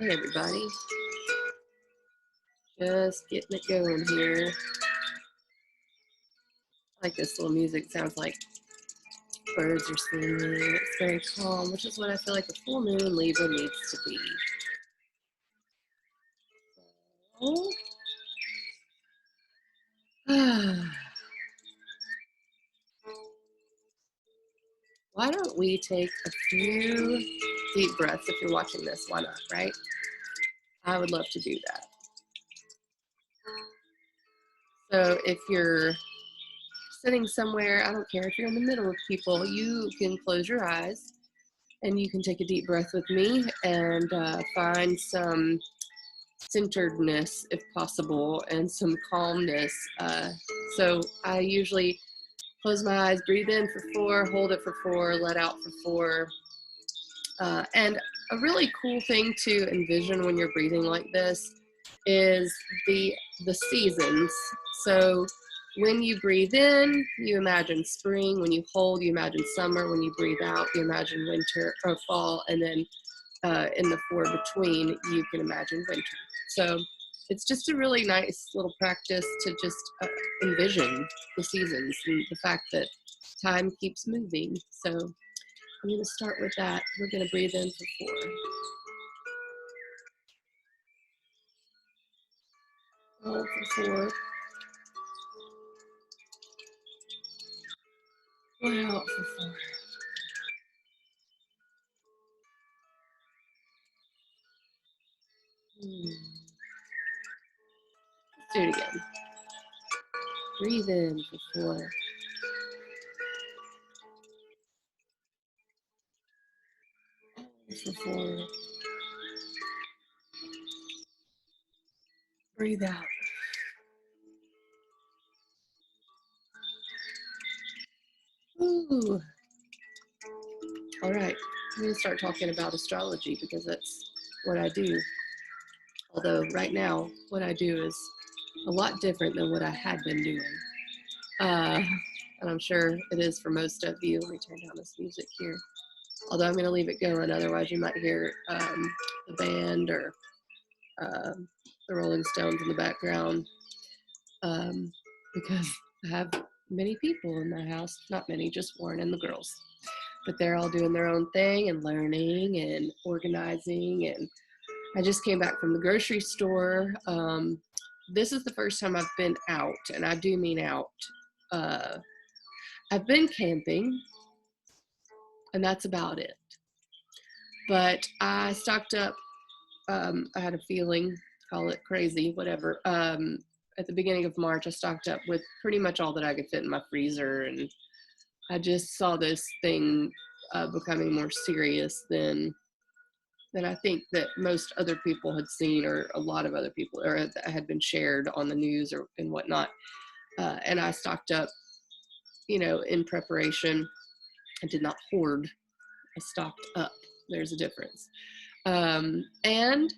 Hey everybody, just getting it going here. I like this little music, sounds like birds are singing. It's very calm, which is what I feel like a full moon Libra needs to be. So, why don't we take a few deep breaths if you're watching this, why not, right? I would love to do that. So if you're sitting somewhere, I don't care if you're in the middle of people, you can close your eyes and you can take a deep breath with me and find some centeredness if possible and some calmness. So I usually close my eyes, breathe in for 4, hold it for 4, let out for 4. And a really cool thing to envision when you're breathing like this is the seasons. So when you breathe in, you imagine spring. When you hold, you imagine summer. When you breathe out, you imagine winter or fall. And then in the 4 between, you can imagine winter. So it's just a really nice little practice to just envision the seasons and the fact that time keeps moving. So I'm going to start with that. We're going to breathe in for 4. Hold for 4. Let out for 4. Let's do it again. Breathe in for 4. Hold for 4. Breathe out. Ooh. All right, I'm going to start talking about astrology because that's what I do. Although right now, what I do is a lot different than what I had been doing. And I'm sure it is for most of you. Let me turn down this music here. Although I'm going to leave it going, otherwise you might hear the band or the Rolling Stones in the background because I have many people in my house. Not many, just Warren and the girls. But they're all doing their own thing and learning and organizing. And I just came back from the grocery store. This is the first time I've been out, and I do mean out. I've been camping, and that's about it. But I stocked up. I had a feeling, call it crazy, whatever. At the beginning of March, I stocked up with pretty much all that I could fit in my freezer and I just saw this thing becoming more serious than I think that most other people had seen, or a lot of other people, or that had been shared on the news or and whatnot. And I stocked up, in preparation. I did not hoard. I stocked up. There's a difference. And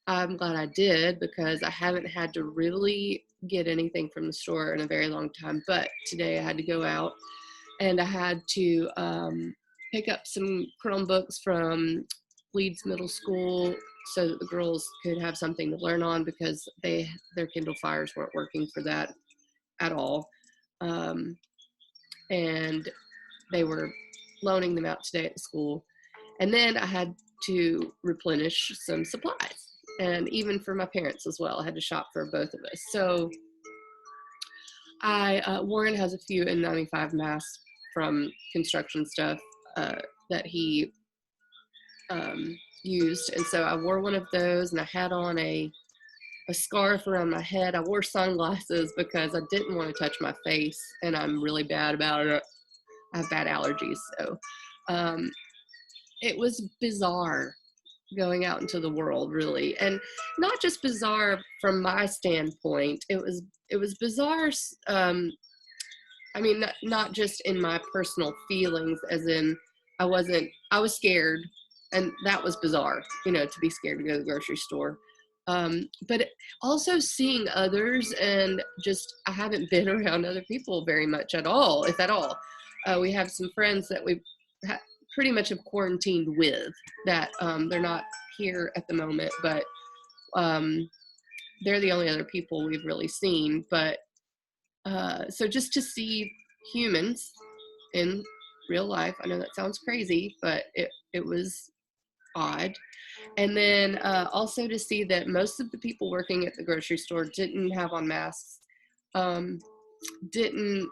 I'm glad I did, because I haven't had to really get anything from the store in a very long time. But today I had to go out, and I had to pick up some Chromebooks from Leeds Middle School so that the girls could have something to learn on, because their Kindle Fires weren't working for that at all. Um, and they were loaning them out today at the school. And then I had to replenish some supplies. And even for my parents as well, I had to shop for both of us. So Warren has a few N95 masks from construction stuff that he used. And so I wore one of those, and I had on a scarf around my head. I wore sunglasses because I didn't want to touch my face, and I'm really bad about it. I have bad allergies. So um, it was bizarre going out into the world, really. And not just bizarre from my standpoint, it was bizarre. I mean, not just in my personal feelings, as in I was scared, and that was bizarre, to be scared to go to the grocery store. But also seeing others, and just, I haven't been around other people very much at all, if at all. We have some friends that we pretty much have quarantined with, that they're not here at the moment, but they're the only other people we've really seen. But so just to see humans in real life, I know that sounds crazy, but it was odd. And then also to see that most of the people working at the grocery store didn't have on masks. Um, didn't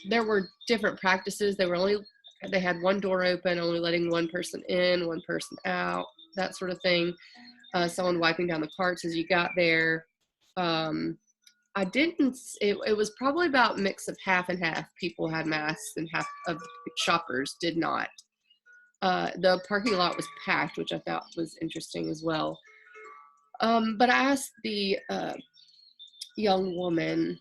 There were different practices. They had one door open, only letting one person in, one person out, that sort of thing. Someone wiping down the carts as you got there. I didn't, it was probably about a mix of half and half. People had masks and half of shoppers did not. The parking lot was packed, which I thought was interesting as well. But I asked the young woman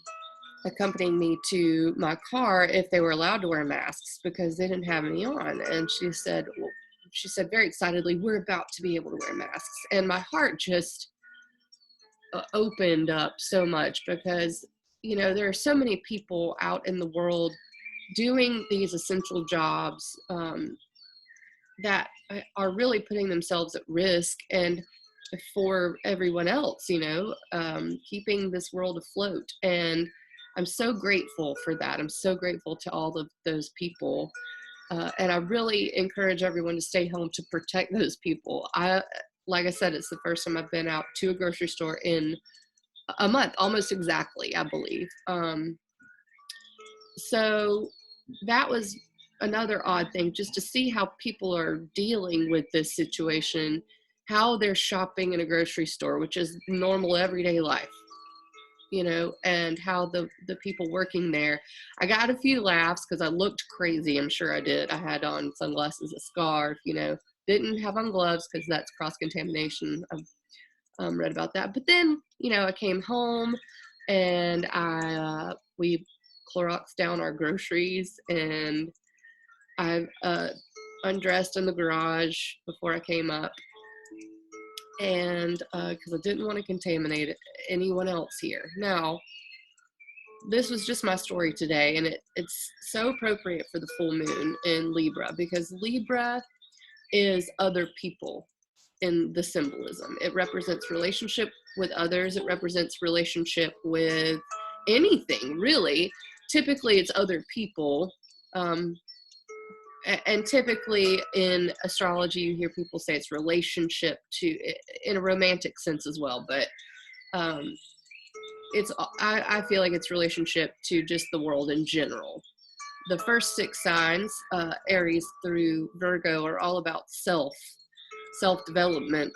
accompanying me to my car if they were allowed to wear masks, because they didn't have any on. And she said very excitedly, "We're about to be able to wear masks." And my heart just opened up so much, because there are so many people out in the world doing these essential jobs that are really putting themselves at risk, and for everyone else, keeping this world afloat. And I'm so grateful for that. I'm so grateful to all of those people. And I really encourage everyone to stay home to protect those people. Like I said, it's the first time I've been out to a grocery store in a month, almost exactly, I believe. So that was another odd thing, just to see how people are dealing with this situation, how they're shopping in a grocery store, which is normal everyday life, and how the people working there. I got a few laughs because I looked crazy. I'm sure I did. I had on sunglasses, a scarf, didn't have on gloves because that's cross-contamination. I've read about that. But then, I came home, and we Cloroxed down our groceries, and I undressed in the garage before I came up, and because I didn't want to contaminate anyone else here. Now, this was just my story today, and it's so appropriate for the full moon in Libra, because Libra is other people in the symbolism. It represents relationship with others. It represents relationship with anything, really. Typically, it's other people. And typically in astrology, you hear people say it's relationship in a romantic sense as well. But I feel like it's relationship to just the world in general. The first 6 signs, Aries through Virgo, are all about self-development.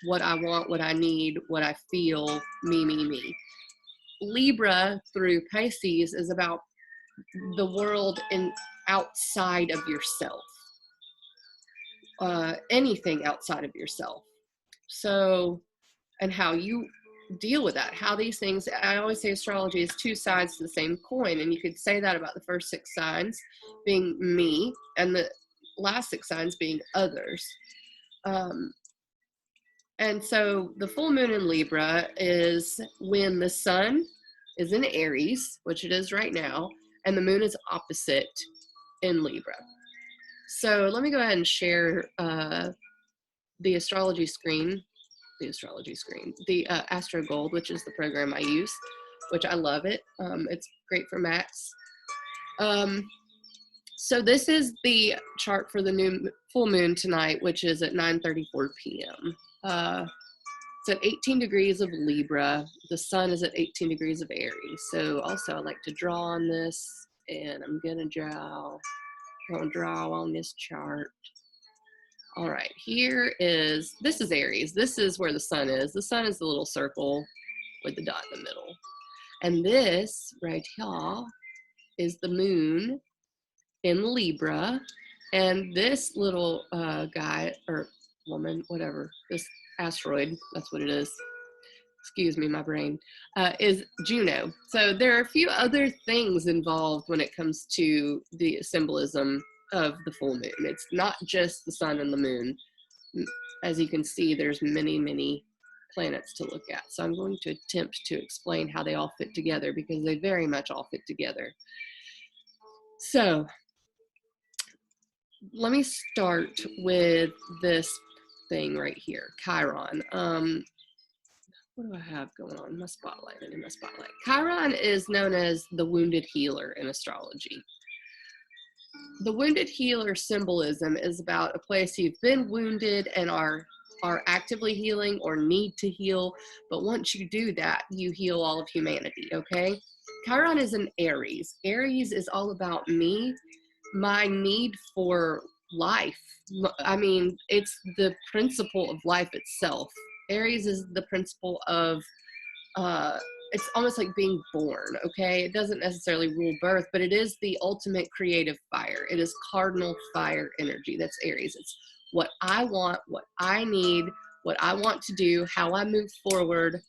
What I want, what I need, what I feel, me. Libra through Pisces is about the world outside of yourself, anything outside of yourself. So, and how you deal with that, how these things, I always say astrology is two sides to the same coin. And you could say that about the first 6 signs being me and the last 6 signs being others. And so the full moon in Libra is when the sun is in Aries, which it is right now, and the moon is opposite in Libra. So let me go ahead and share the astrology screen, the Astro Gold, which is the program I use, which I love it. It's great for maths. So this is the chart for the new full moon tonight, which is at 9:34 p.m. It's at 18 degrees of Libra. The sun is at 18 degrees of Aries. So also I like to draw on this, and I'm gonna draw on this chart. All right, this is Aries. This is where the sun is. The sun is the little circle with the dot in the middle. And this right here is the moon in Libra. And this little guy or woman, whatever, this asteroid, that's what it is. Excuse me, my brain, is Juno. So there are a few other things involved when it comes to the symbolism of the full moon. It's not just the sun and the moon. As you can see, there's many, many planets to look at. So I'm going to attempt to explain how they all fit together, because they very much all fit together. So let me start with this thing right here, Chiron. What do I have going on? My spotlight, I need my spotlight. Chiron is known as the wounded healer in astrology. The wounded healer symbolism is about a place you've been wounded and are actively healing or need to heal. But once you do that, you heal all of humanity, okay? Chiron is an Aries. Aries is all about me, my need for life. I mean, it's the principle of life itself. Aries is the principle of, it's almost like being born, okay? It doesn't necessarily rule birth, but it is the ultimate creative fire. It is cardinal fire energy. That's Aries. It's what I want, what I need, what I want to do, how I move forward.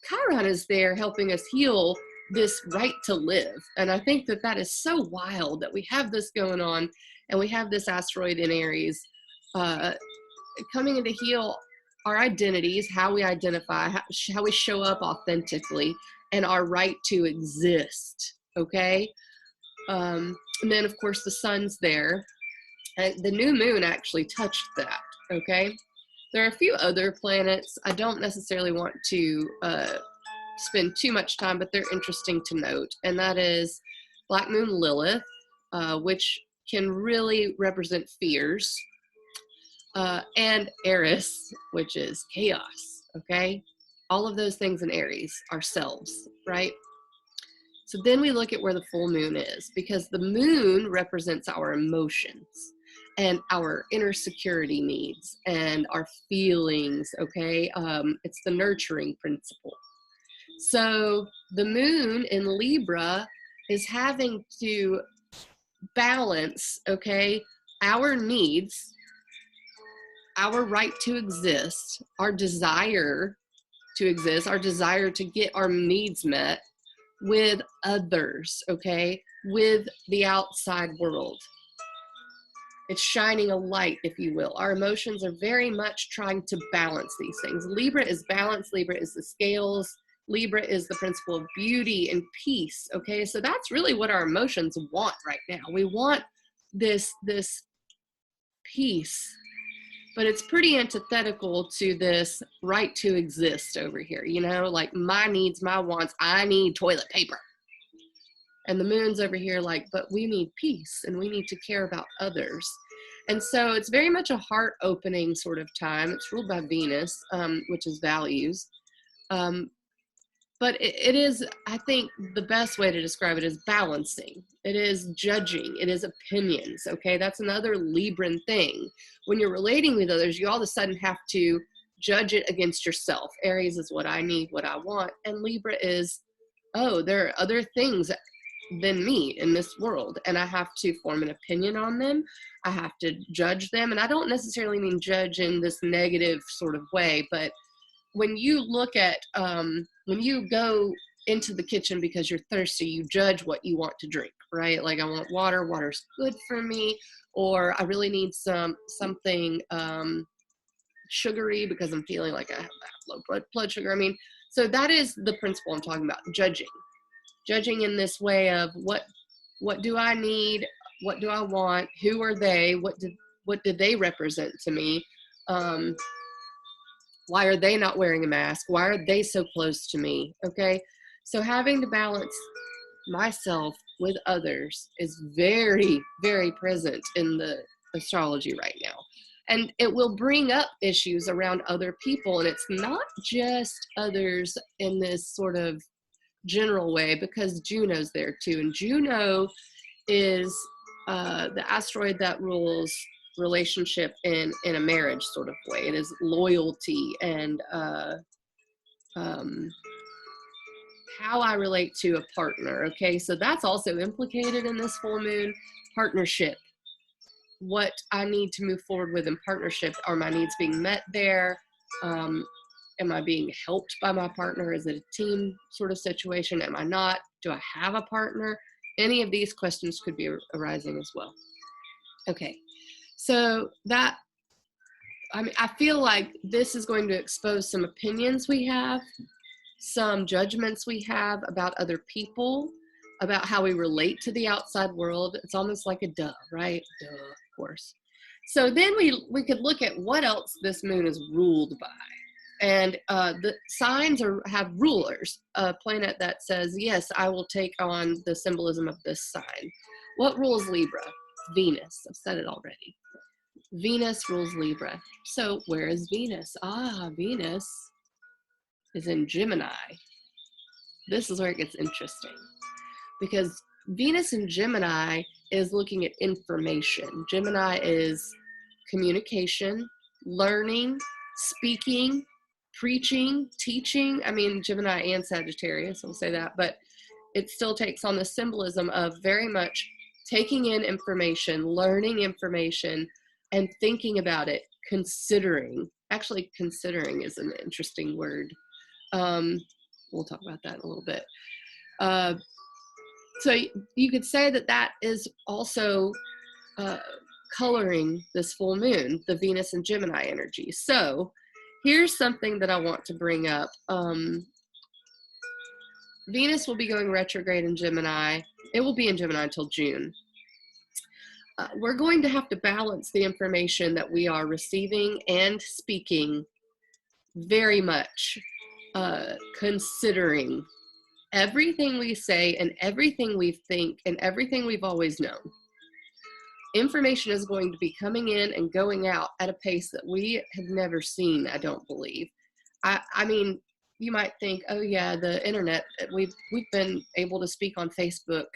Chiron is there helping us heal this right to live. And I think that that is so wild that we have this going on, and we have this asteroid in Aries coming in to heal our identities, how we identify, how we show up authentically, and our right to exist, okay? And then, of course, the sun's there. The new moon actually touched that, okay? There are a few other planets. I don't necessarily want to spend too much time, but they're interesting to note. And that is Black Moon Lilith, which can really represent fears, and Eris, which is chaos, okay? All of those things in Aries, ourselves, right? So then we look at where the full moon is, because the moon represents our emotions and our inner security needs and our feelings, okay? It's the nurturing principle. So the moon in Libra is having to balance, okay, our needs, our right to exist, our desire to exist, our desire to get our needs met with others, okay, with the outside world. It's shining a light, if you will. Our emotions are very much trying to balance these things. Libra is balance. Libra is the scales. Libra is the principle of beauty and peace, okay? So that's really what our emotions want right now. We want this peace, but it's pretty antithetical to this right to exist over here, you know, like my needs, my wants, I need toilet paper. And the moon's over here like, but we need peace and we need to care about others. And so it's very much a heart opening sort of time. It's ruled by Venus, which is values. But it is, I think the best way to describe it is balancing. It is judging. It is opinions, okay? That's another Libran thing. When you're relating with others, you all of a sudden have to judge it against yourself. Aries is what I need, what I want. And Libra is, oh, there are other things than me in this world, and I have to form an opinion on them. I have to judge them, and I don't necessarily mean judge in this negative sort of way, but when you look at when you go into the kitchen because you're thirsty, you judge what you want to drink, right? Like, I want water, water's good for me, or I really need something sugary because I'm feeling like I have low blood sugar. I mean, so that is the principle I'm talking about, judging in this way of what do I need, what do I want, who are they, what did they represent to me, why are they not wearing a mask, why are they so close to me? Okay, so having to balance myself with others is very, very present in the astrology right now, and it will bring up issues around other people, and it's not just others in this sort of general way, because Juno's there too, and Juno is the asteroid that rules relationship in a marriage sort of way. It is loyalty and how I relate to a partner. Okay, so that's also implicated in this full moon. Partnership, what I need to move forward with in partnership. Are my needs being met there? Am I being helped by my partner? Is it a team sort of situation? Am I not? Do I have a partner? Any of these questions could be arising as well. Okay, so that, I mean, I feel like this is going to expose some opinions we have, some judgments we have about other people, about how we relate to the outside world. It's almost like a duh, right? Duh, of course. So then we could look at what else this moon is ruled by. And the signs have rulers, a planet that says, yes, I will take on the symbolism of this sign. What rules Libra? Venus. I've said it already. Venus rules Libra. So where is Venus? Venus is in Gemini. This is where it gets interesting, because Venus in Gemini is looking at information. Gemini is communication, learning, speaking, preaching, teaching. I mean, Gemini and Sagittarius, I'll say that, but it still takes on the symbolism of very much taking in information, learning information, and thinking about it, considering. Actually, considering is an interesting word. We'll talk about that in a little bit. So you could say that that is also coloring this full moon, the Venus and Gemini energy. So here's something that I want to bring up. Venus will be going retrograde in Gemini. It will be in Gemini until June. We're going to have to balance the information that we are receiving and speaking very much, considering everything we say and everything we think and everything we've always known. Information is going to be coming in and going out at a pace that we have never seen, I don't believe. I mean, you might think, oh yeah, the internet, we've been able to speak on Facebook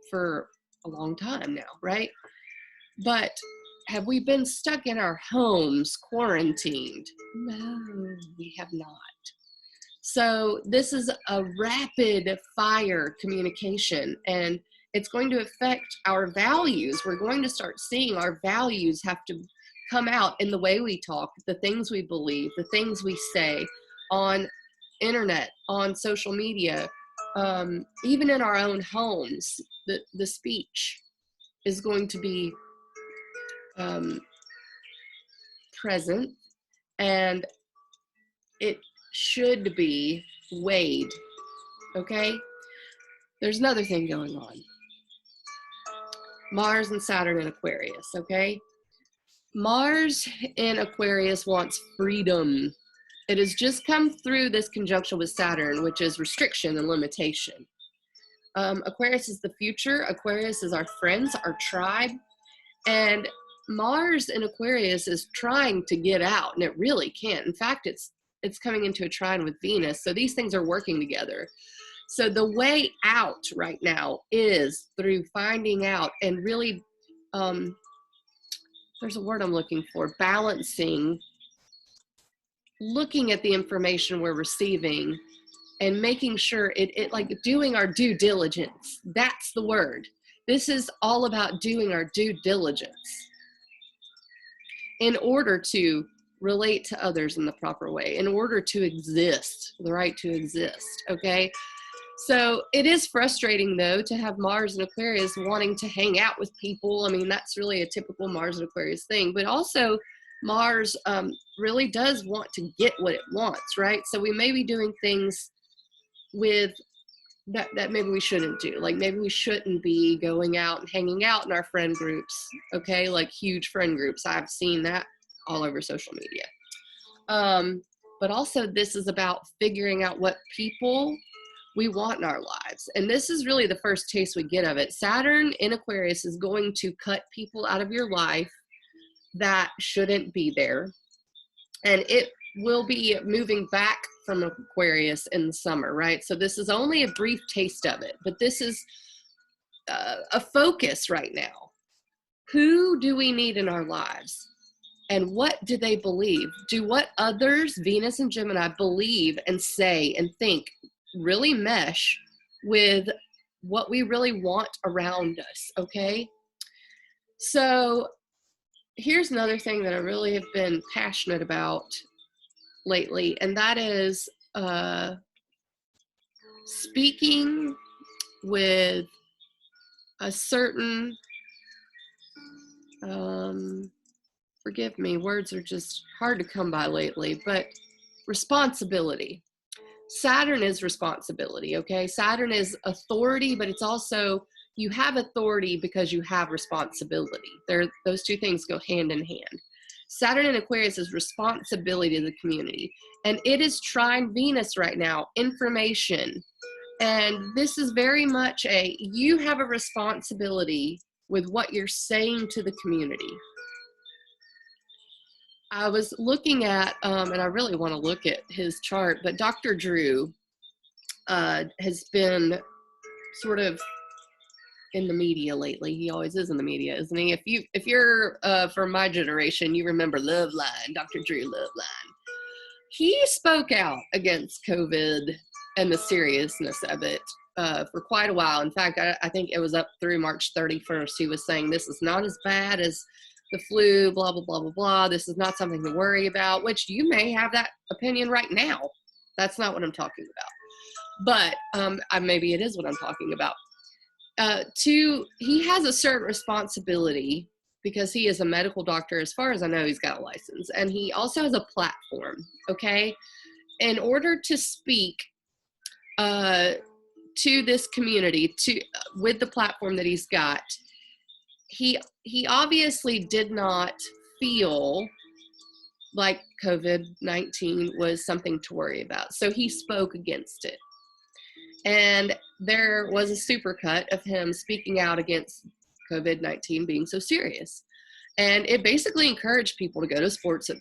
for a long time now, right? But have we been stuck in our homes, quarantined? No, we have not. So this is a rapid fire communication, and it's going to affect our values. We're going to start seeing our values have to come out in the way we talk, the things we believe, the things we say on internet, on social media, even in our own homes. The speech is going to be present, and it should be weighed. Okay, there's another thing going on. Mars and Saturn in Aquarius. Okay, Mars in Aquarius wants freedom. It has just come through this conjunction with Saturn, which is restriction and limitation. Aquarius is the future. Aquarius is our friends, our tribe. And Mars in Aquarius is trying to get out, and it really can't. In fact, it's coming into a trine with Venus. So these things are working together. So the way out right now is through finding out and really, there's a word I'm looking for, balancing, looking at the information we're receiving and making sure it like doing our due diligence. That's the word. This is all about doing our due diligence in order to relate to others in the proper way, in order to exist, the right to exist, okay? So it is frustrating, though, to have Mars and Aquarius wanting to hang out with people. I mean, that's really a typical Mars and Aquarius thing. But also, Mars really does want to get what it wants, right? So we may be doing things with that maybe we shouldn't do. Like maybe we shouldn't be going out and hanging out in our friend groups, okay? Like huge friend groups. I've seen that all over social media. But also, this is about figuring out what people we want in our lives. And this is really the first taste we get of it. Saturn in Aquarius is going to cut people out of your life that shouldn't be there. And it will be moving back from Aquarius in the summer, right? So this is only a brief taste of it, but this is a focus right now. Who do we need in our lives? And what do they believe? Do what others, Venus and Gemini, believe and say and think really mesh with what we really want around us, okay? So here's another thing that I really have been passionate about lately, and that is speaking with a certain, forgive me, words are just hard to come by lately, but responsibility. Saturn is responsibility, okay? Saturn is authority, but it's also, you have authority because you have responsibility. Those two things go hand in hand. Saturn in Aquarius is responsibility to the community, and it is trine Venus right now, information. And this is very much you have a responsibility with what you're saying to the community. I was looking at, and I really want to look at his chart, but Dr. Drew has been sort of in the media lately. He always is in the media, isn't he? If you're from my generation, you remember Loveline, Dr. Drew Loveline. He spoke out against COVID and the seriousness of it for quite a while. In fact, I think it was up through March 31st. He was saying this is not as bad as the flu, blah, blah, blah, blah, blah. This is not something to worry about, which you may have that opinion right now. That's not what I'm talking about. But maybe it is what I'm talking about. He has a certain responsibility because he is a medical doctor. As far as I know, he's got a license. And he also has a platform, okay? In order to speak to this community, with the platform that he's got, he obviously did not feel like COVID-19 was something to worry about. So he spoke against it. And there was a supercut of him speaking out against COVID-19 being so serious. And it basically encouraged people to go to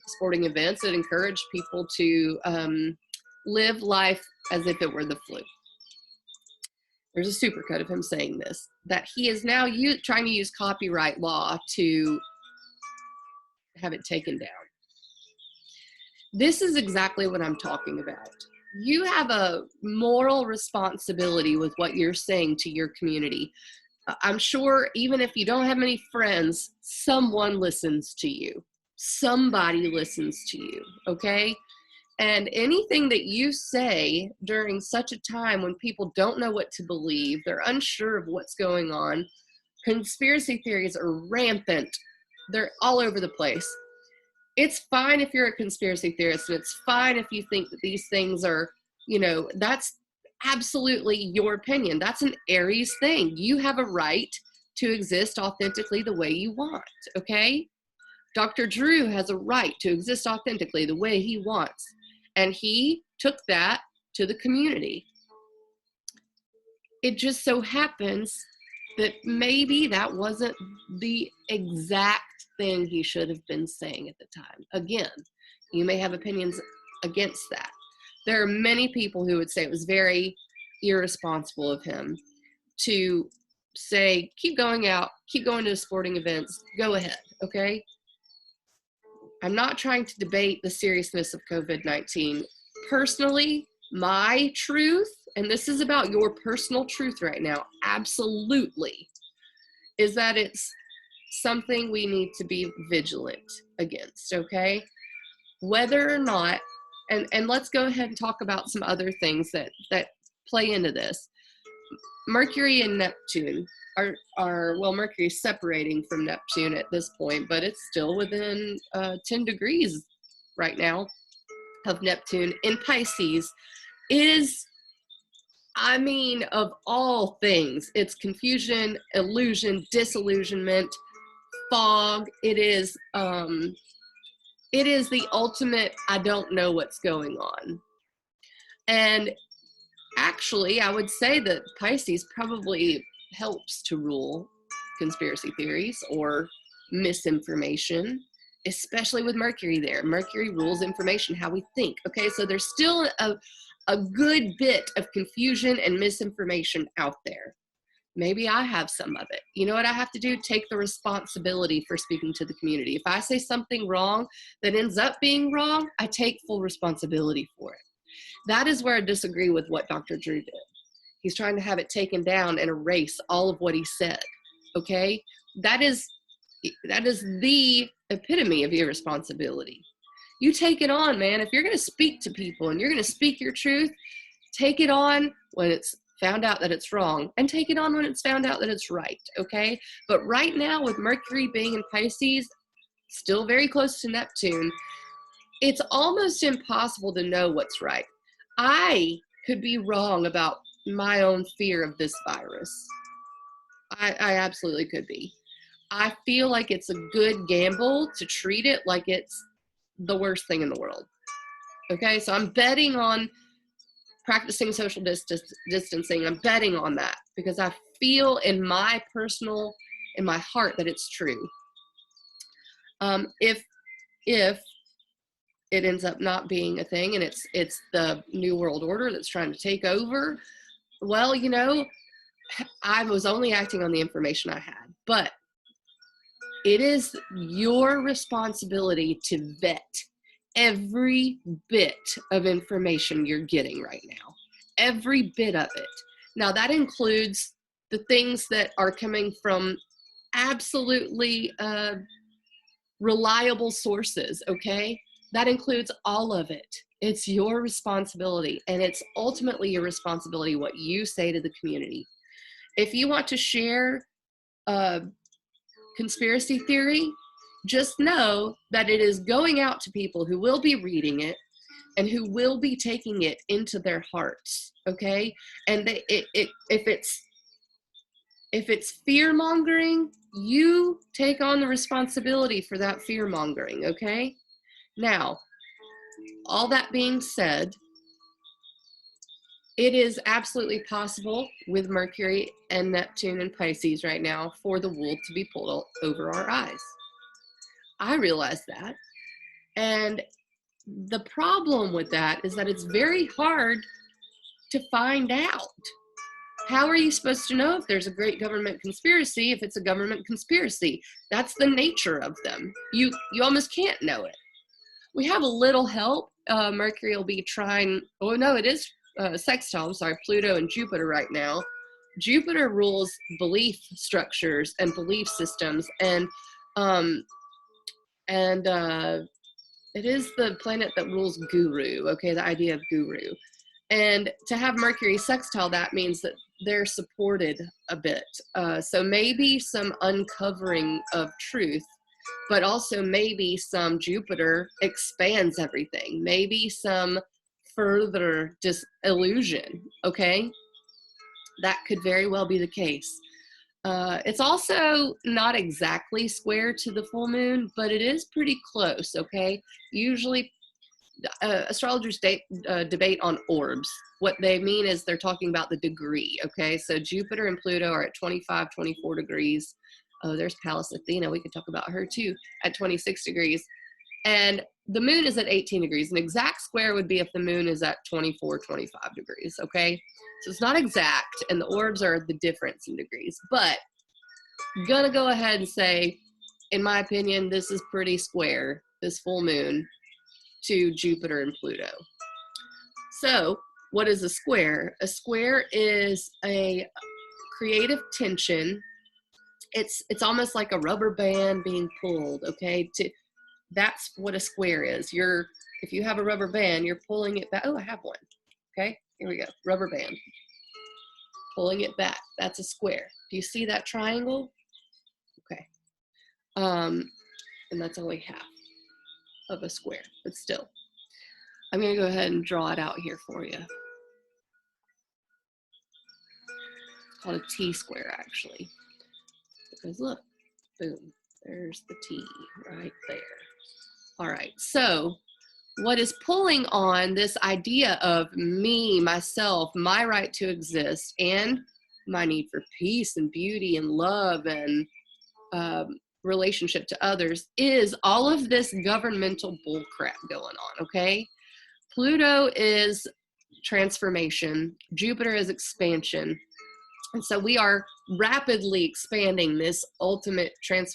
sporting events. It encouraged people to live life as if it were the flu. There's a supercut of him saying this, that he is now trying to use copyright law to have it taken down. This is exactly what I'm talking about. You have a moral responsibility with what you're saying to your community. I'm sure even if you don't have many friends, someone listens to you. Somebody listens to you, okay? And anything that you say during such a time when people don't know what to believe, they're unsure of what's going on, conspiracy theories are rampant. They're all over the place. It's fine if you're a conspiracy theorist, and it's fine if you think that these things are, that's absolutely your opinion. That's an Aries thing. You have a right to exist authentically the way you want, okay? Dr. Drew has a right to exist authentically the way he wants. And he took that to the community. It just so happens that maybe that wasn't the exact thing he should have been saying at the time. Again, you may have opinions against that. There are many people who would say it was very irresponsible of him to say, keep going out, keep going to sporting events, go ahead, okay? I'm not trying to debate the seriousness of COVID-19. Personally, My truth, and this is about your personal truth right now, absolutely, is that it's something we need to be vigilant against, okay? Whether or not, and let's go ahead and talk about some other things that play into this. Mercury and Neptune are well, Mercury's separating from Neptune at this point, but it's still within 10 degrees right now of Neptune in Pisces. Is, I mean, of all things, it's confusion, illusion, disillusionment, fog. It is the ultimate, I don't know what's going on. And actually, I would say that Pisces probably helps to rule conspiracy theories or misinformation, especially with Mercury there. Mercury rules information, how we think. Okay, so there's still a good bit of confusion and misinformation out there. Maybe I have some of it. You know what I have to do? Take the responsibility for speaking to the community. If I say something wrong that ends up being wrong, I take full responsibility for it. That is where I disagree with what Dr. Drew did. He's trying to have it taken down and erase all of what he said. Okay? That is the epitome of irresponsibility. You take it on, man. If you're going to speak to people and you're going to speak your truth, take it on when it's found out that it's wrong, and take it on when it's found out that it's right, okay? But right now, with Mercury being in Pisces, still very close to Neptune, it's almost impossible to know what's right. I could be wrong about my own fear of this virus. I absolutely could be. I feel like it's a good gamble to treat it like it's the worst thing in the world. Okay, so I'm betting on practicing social distancing. I'm betting on that because I feel in my heart that it's true. If it ends up not being a thing and it's the New World Order that's trying to take over, well, you know, I was only acting on the information I had, but it is your responsibility to vet every bit of information you're getting right now. Every bit of it. Now, that includes the things that are coming from absolutely reliable sources, okay? That includes all of it. It's your responsibility, and it's ultimately your responsibility what you say to the community. If you want to share conspiracy theory, just know that it is going out to people who will be reading it and who will be taking it into their hearts, okay? And if it's fear-mongering, you take on the responsibility for that fear-mongering, okay? Now, all that being said, it is absolutely possible with Mercury and Neptune and Pisces right now for the wool to be pulled over our eyes. I realize that. And the problem with that is that it's very hard to find out. How are you supposed to know if there's a great government conspiracy if it's a government conspiracy? That's the nature of them. You almost can't know it. We have a little help. Mercury will be trying, oh no, it is sextile, I'm sorry, Pluto and Jupiter right now. Jupiter rules belief structures and belief systems, and it is the planet that rules guru, okay, the idea of guru. And to have Mercury sextile, that means that they're supported a bit. So maybe some uncovering of truth, but also maybe some Jupiter expands everything. Maybe some further disillusion, okay? That could very well be the case. It's also not exactly square to the full moon, but it is pretty close, okay? Usually astrologers debate on orbs. What they mean is they're talking about the degree, okay? So Jupiter and Pluto are at 25, 24 degrees. Oh, there's Pallas Athena. We could talk about her too, at 26 degrees. And the moon is at 18 degrees. An exact square would be if the moon is at 24, 25 degrees, okay? So it's not exact, and the orbs are the difference in degrees. But I'm gonna go ahead and say, in my opinion, this is pretty square, this full moon, to Jupiter and Pluto. So What is a square? A square is a creative tension. It's almost like a rubber band being pulled, okay? That's what a square is. If you have a rubber band, you're pulling it back. Oh, I have one. Okay, here we go. Rubber band. Pulling it back. That's a square. Do you see that triangle? Okay. And that's only half of a square, but still. I'm going to go ahead and draw it out here for you. It's called a T-square, actually. Because look, boom, there's the T right there. All right, so what is pulling on this idea of me, myself, my right to exist, and my need for peace and beauty and love and relationship to others is all of this governmental bullcrap going on, okay? Pluto is transformation, Jupiter is expansion, and so we are rapidly expanding this ultimate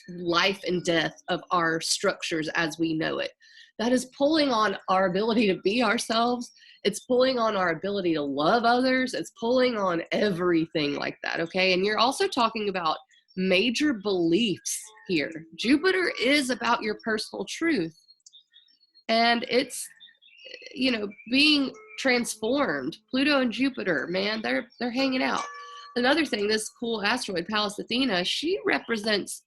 life and death of our structures as we know it. That is pulling on our ability to be ourselves. It's pulling on our ability to love others. It's pulling on everything like that, okay? And you're also talking about major beliefs here. Jupiter is about your personal truth. And it's, you know, being transformed. Pluto and Jupiter, man, they're hanging out. Another thing, this cool asteroid, Pallas Athena, she represents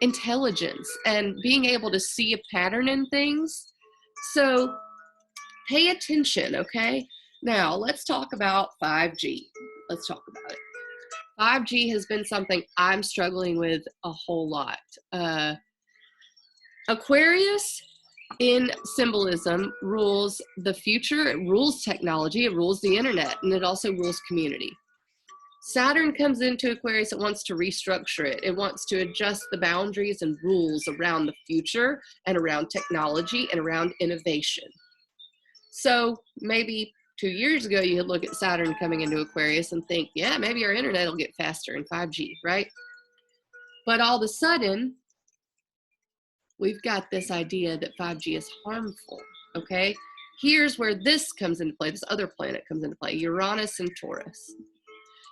intelligence and being able to see a pattern in things. So pay attention, okay? Now, let's talk about 5G. Let's talk about it. 5G has been something I'm struggling with a whole lot. Aquarius in symbolism rules the future, it rules technology, it rules the internet, and it also rules community. Saturn comes into Aquarius, it wants to restructure it. It wants to adjust the boundaries and rules around the future and around technology and around innovation. So maybe 2 years ago, you could look at Saturn coming into Aquarius and think, yeah, maybe our internet will get faster in 5G, right? But all of a sudden, we've got this idea that 5G is harmful, okay? Here's where this comes into play, this other planet comes into play, Uranus and Taurus.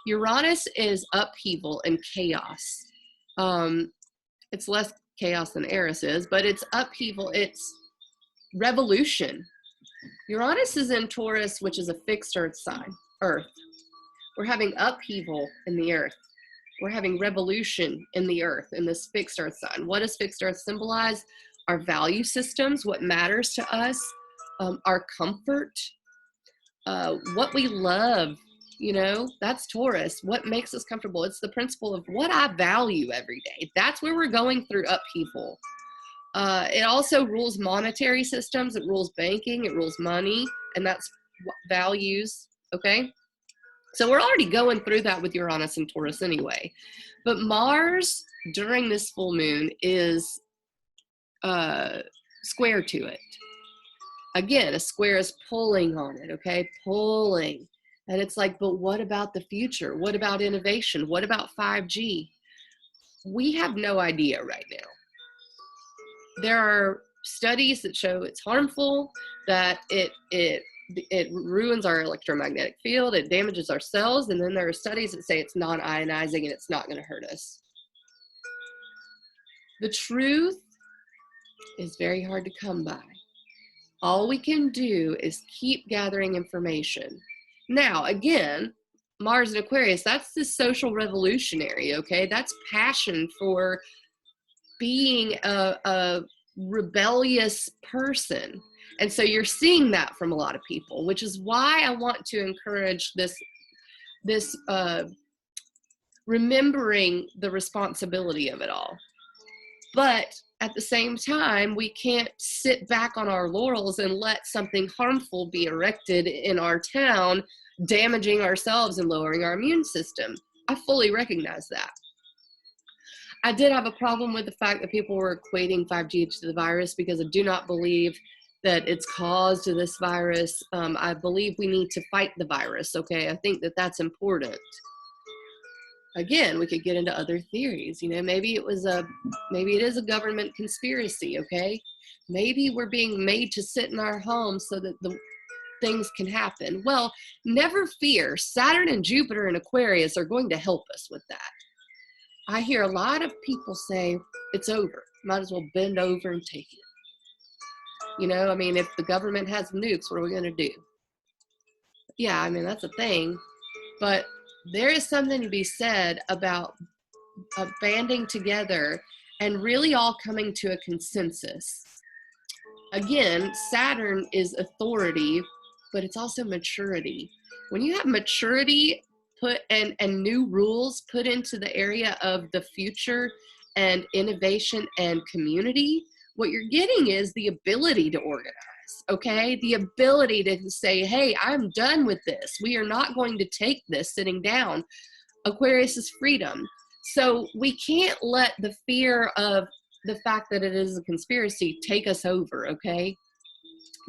Uranus is upheaval and chaos. It's less chaos than Eris is, but it's upheaval, it's revolution. Uranus is in Taurus, which is a fixed earth sign, Earth. We're having upheaval in the earth. We're having revolution in the earth, in this fixed earth sign. What does fixed earth symbolize? Our value systems, what matters to us, our comfort, what we love, you know, that's Taurus. What makes us comfortable? It's the principle of what I value every day. That's where we're going through upheaval. It also rules monetary systems. It rules banking. It rules money. And that's values, okay? So we're already going through that with Uranus and Taurus anyway. But Mars, during this full moon, is square to it. Again, a square is pulling on it, okay? Pulling. And it's like, but what about the future? What about innovation? What about 5G? We have no idea right now. There are studies that show it's harmful, that it ruins our electromagnetic field, it damages our cells, and then there are studies that say it's non-ionizing and it's not going to hurt us. The truth is very hard to come by. All we can do is keep gathering information. Now, again, Mars and Aquarius, that's the social revolutionary, okay? That's passion for being a rebellious person. And so you're seeing that from a lot of people, which is why I want to encourage this remembering the responsibility of it all. But at the same time, we can't sit back on our laurels and let something harmful be erected in our town, damaging ourselves and lowering our immune system. I fully recognize that. I did have a problem with the fact that people were equating 5G to the virus, because I do not believe that it's caused to this virus. I believe we need to fight the virus, okay? I think that that's important. Again, we could get into other theories. You know, maybe it is a government conspiracy, okay? Maybe we're being made to sit in our homes so that things can happen. Well, never fear. Saturn and Jupiter and Aquarius are going to help us with that. I hear a lot of people say, it's over. Might as well bend over and take it. You know, I mean, if the government has nukes, what are we going to do? Yeah, I mean, that's a thing. But there is something to be said about banding together and really all coming to a consensus. Again, Saturn is authority, but it's also maturity. When you have maturity put and new rules put into the area of the future and innovation and community, what you're getting is the ability to organize, okay? The ability to say, hey, I'm done with this. We are not going to take this sitting down. Aquarius is freedom. So we can't let the fear of the fact that it is a conspiracy take us over, okay?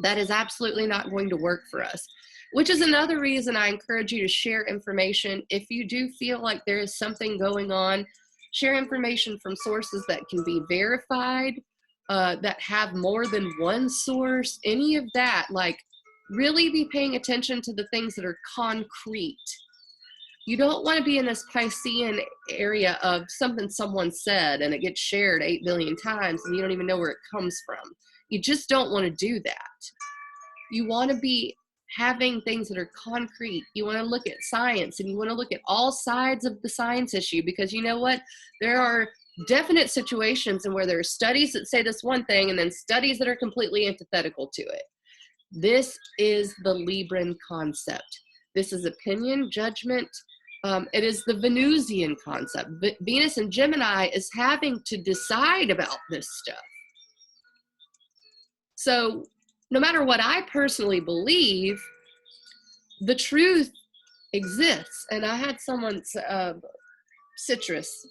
That is absolutely not going to work for us, which is another reason I encourage you to share information. If you do feel like there is something going on, share information from sources that can be verified, that have more than one source, any of that. Like, really be paying attention to the things that are concrete. You don't want to be in this Piscean area of something someone said and it gets shared 8 billion times and you don't even know where it comes from. You just don't want to do that. You want to be having things that are concrete. You want to look at science and you want to look at all sides of the science issue, because you know what? There are definite situations in where there are studies that say this one thing and then studies that are completely antithetical to it. This is the Libran concept. This is opinion, judgment. It is the Venusian concept. Venus and Gemini is having to decide about this stuff. So no matter what I personally believe, the truth exists. And I had someone's Citrus,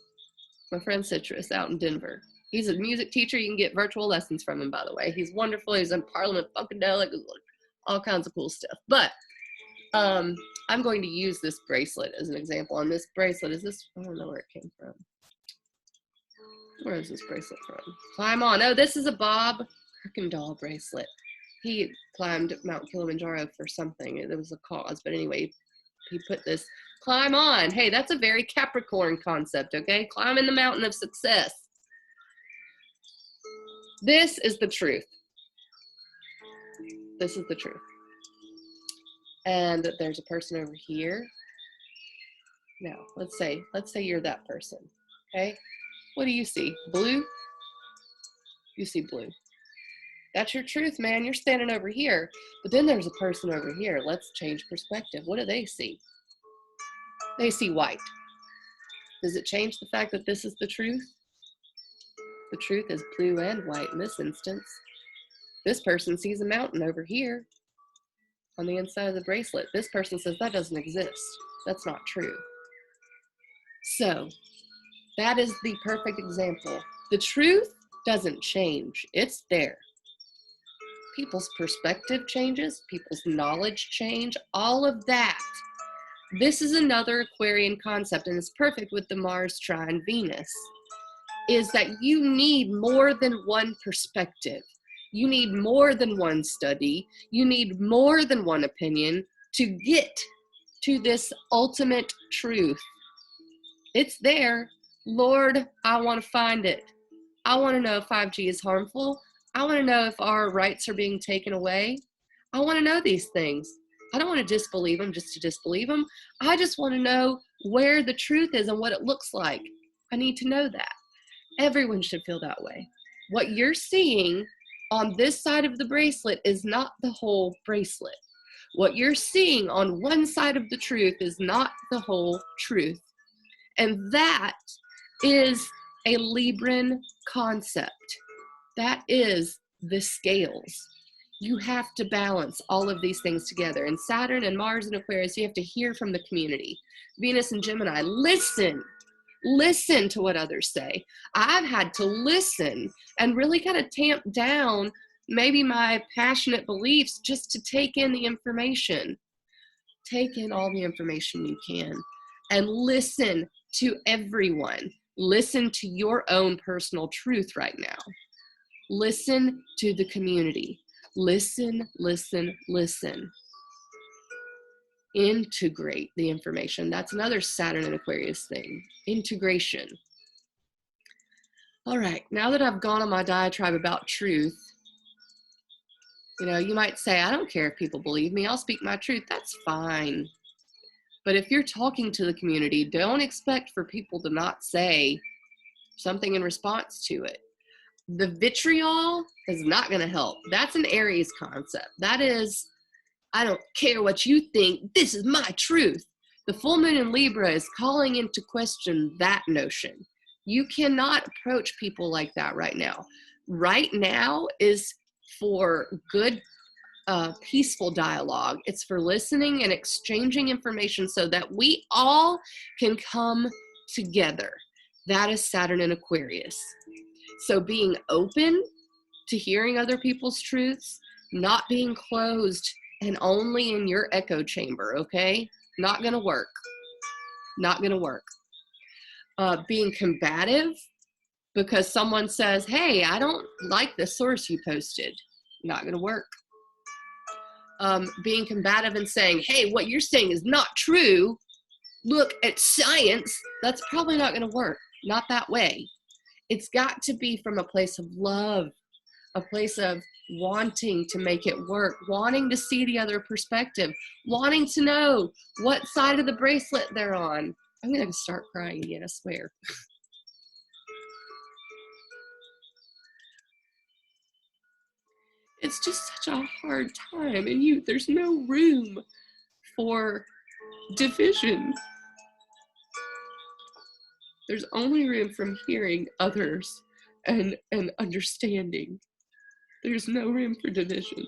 my friend Citrus out in Denver. He's a music teacher. You can get virtual lessons from him, by the way. He's wonderful. He's in Parliament Funkadelic, all kinds of cool stuff. But I'm going to use this bracelet as an example. And this bracelet is this, I don't know where it came from. Where is this bracelet from? Climb on. Oh, this is a Bob Kirkendall bracelet. He climbed Mount Kilimanjaro for something. There was a cause. But anyway, he put this, climb on. Hey, that's a very Capricorn concept, okay? Climbing the mountain of success. This is the truth. This is the truth. And there's a person over here. Now, let's say you're that person, okay? What do you see? Blue? You see blue. That's your truth, man. You're standing over here. But then there's a person over here. Let's change perspective. What do they see? They see white. Does it change the fact that this is the truth? The truth is blue and white in this instance. This person sees a mountain over here on the inside of the bracelet. This person says that doesn't exist. That's not true. So that is the perfect example. The truth doesn't change. It's there. People's perspective changes, people's knowledge change, all of that. This is another Aquarian concept, and it's perfect with the Mars trine Venus, is that you need more than one perspective. You need more than one study. You need more than one opinion to get to this ultimate truth. It's there. Lord, I want to find it. I want to know if 5G is harmful. I want to know if our rights are being taken away. I want to know these things. I don't want to disbelieve them just to disbelieve them. I just want to know where the truth is and what it looks like. I need to know that. Everyone should feel that way. What you're seeing on this side of the bracelet is not the whole bracelet. What you're seeing on one side of the truth is not the whole truth. And that is a Libran concept. That is the scales. You have to balance all of these things together. And Saturn and Mars and Aquarius, you have to hear from the community. Venus and Gemini, listen to what others say. I've had to listen and really kind of tamp down maybe my passionate beliefs just to take in the information. Take in all the information you can and listen to everyone. Listen to your own personal truth right now. Listen to the community. Listen, listen, listen. integrate the information. That's another Saturn and Aquarius thing, integration. All right, now that I've gone on my diatribe about truth, you know, you might say, I don't care if people believe me, I'll speak my truth. That's fine. But if you're talking to the community, don't expect for people to not say something in response to it. The vitriol is not going to help. That's an Aries concept. That is, I don't care what you think, this is my truth. The full moon in Libra is calling into question that notion. You cannot approach people like that right now. Right now is for good, peaceful dialogue. It's for listening and exchanging information so that we all can come together. That is Saturn in Aquarius. So being open to hearing other people's truths, not being closed and only in your echo chamber, okay? Not gonna work. Not gonna work. Being combative because someone says, hey, I don't like the source you posted. Not gonna work. Being combative and saying, hey, what you're saying is not true. Look at science. That's probably not gonna work. Not that way. It's got to be from a place of love, a place of wanting to make it work, wanting to see the other perspective, wanting to know what side of the bracelet they're on. I'm going to start crying again, I swear. It's just such a hard time, and there's no room for division. There's only room from hearing others and understanding. There's no room for division.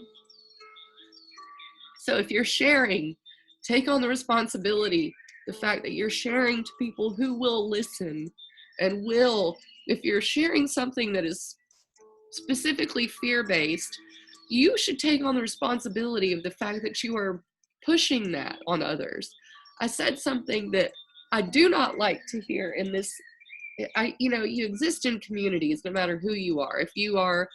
So if you're sharing, take on the responsibility, the fact that you're sharing to people who will listen and will, if you're sharing something that is specifically fear-based, you should take on the responsibility of the fact that you are pushing that on others. I said something that I do not like to hear in this. You exist in communities no matter who you are. If you are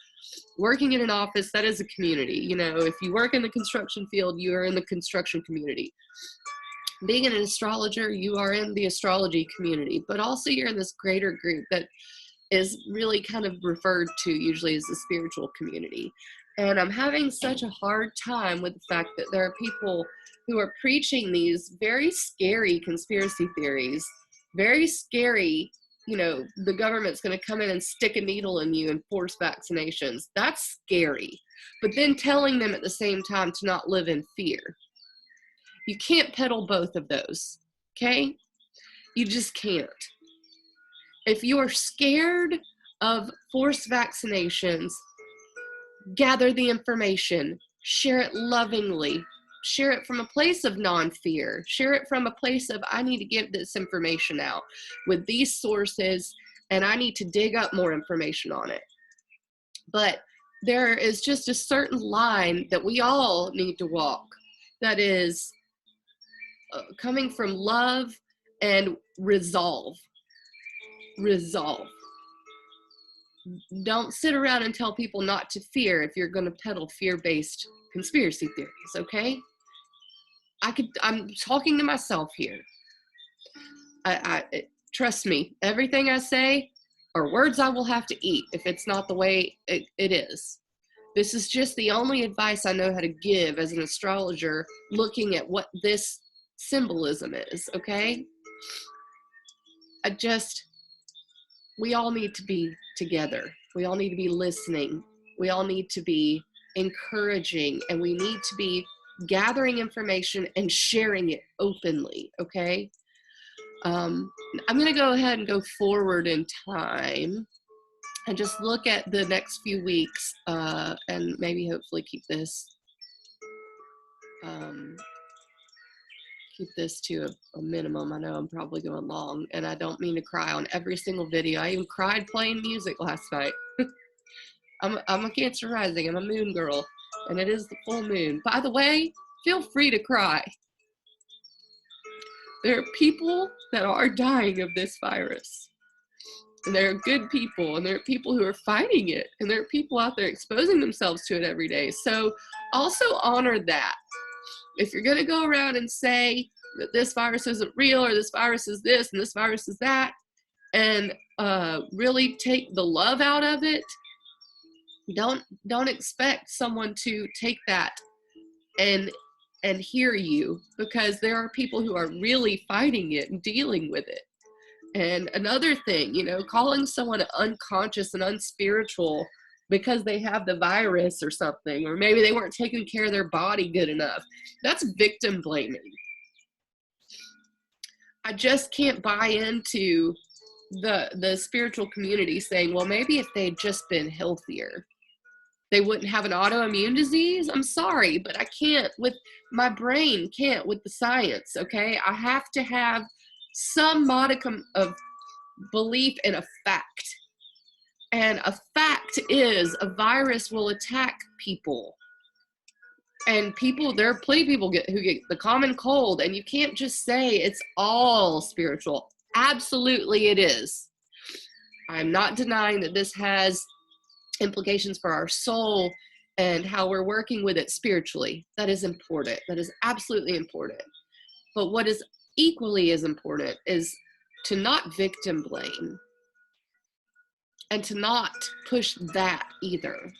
working in an office, that is a community. You know, if you work in the construction field, you are in the construction community. Being an astrologer, you are in the astrology community, but also you're in this greater group that is really kind of referred to usually as the spiritual community. And I'm having such a hard time with the fact that there are people who are preaching these very scary conspiracy theories, very scary, you know, the government's going to come in and stick a needle in you and force vaccinations. That's scary. But then telling them at the same time to not live in fear. You can't peddle both of those, okay? You just can't. If you are scared of forced vaccinations, gather the information, share it lovingly, share it from a place of non-fear, share it from a place of, I need to get this information out with these sources, and I need to dig up more information on it. But there is just a certain line that we all need to walk that is coming from love and resolve. Resolve. Don't sit around and tell people not to fear if you're going to peddle fear-based conspiracy theories, okay? I'm talking to myself here. Trust me, everything I say are words I will have to eat if it's not the way it is. This is just the only advice I know how to give as an astrologer looking at what this symbolism is, okay? We all need to be together. We all need to be listening. We all need to be encouraging, and we need to be gathering information and sharing it openly, okay? I'm going to go ahead and go forward in time and just look at the next few weeks and maybe hopefully keep this to a minimum. I know I'm probably going long, and I don't mean to cry on every single video. I even cried playing music last night. I'm a Cancer rising. I'm a moon girl, and it is the full moon. By the way, feel free to cry. There are people that are dying of this virus, and there are good people, and there are people who are fighting it, and there are people out there exposing themselves to it every day. So also honor that. if you're going to go around and say that this virus isn't real, or this virus is this and this virus is that, and really take the love out of it, don't expect someone to take that and hear you, because there are people who are really fighting it and dealing with it. And another thing, you know, calling someone unconscious and unspiritual because they have the virus or something, or maybe they weren't taking care of their body good enough, that's victim blaming. I just can't buy into the spiritual community saying, well, maybe if they'd just been healthier, they wouldn't have an autoimmune disease. I'm sorry, but I can't with my brain, can't with the science, okay? I have to have some modicum of belief in a fact. And a fact is a virus will attack people. And people, there are plenty of people who get the common cold, and you can't just say it's all spiritual. Absolutely it is. I'm not denying that this has implications for our soul and how we're working with it spiritually. That is important. That is absolutely important. But what is equally as important is to not victim blame and to not push that either.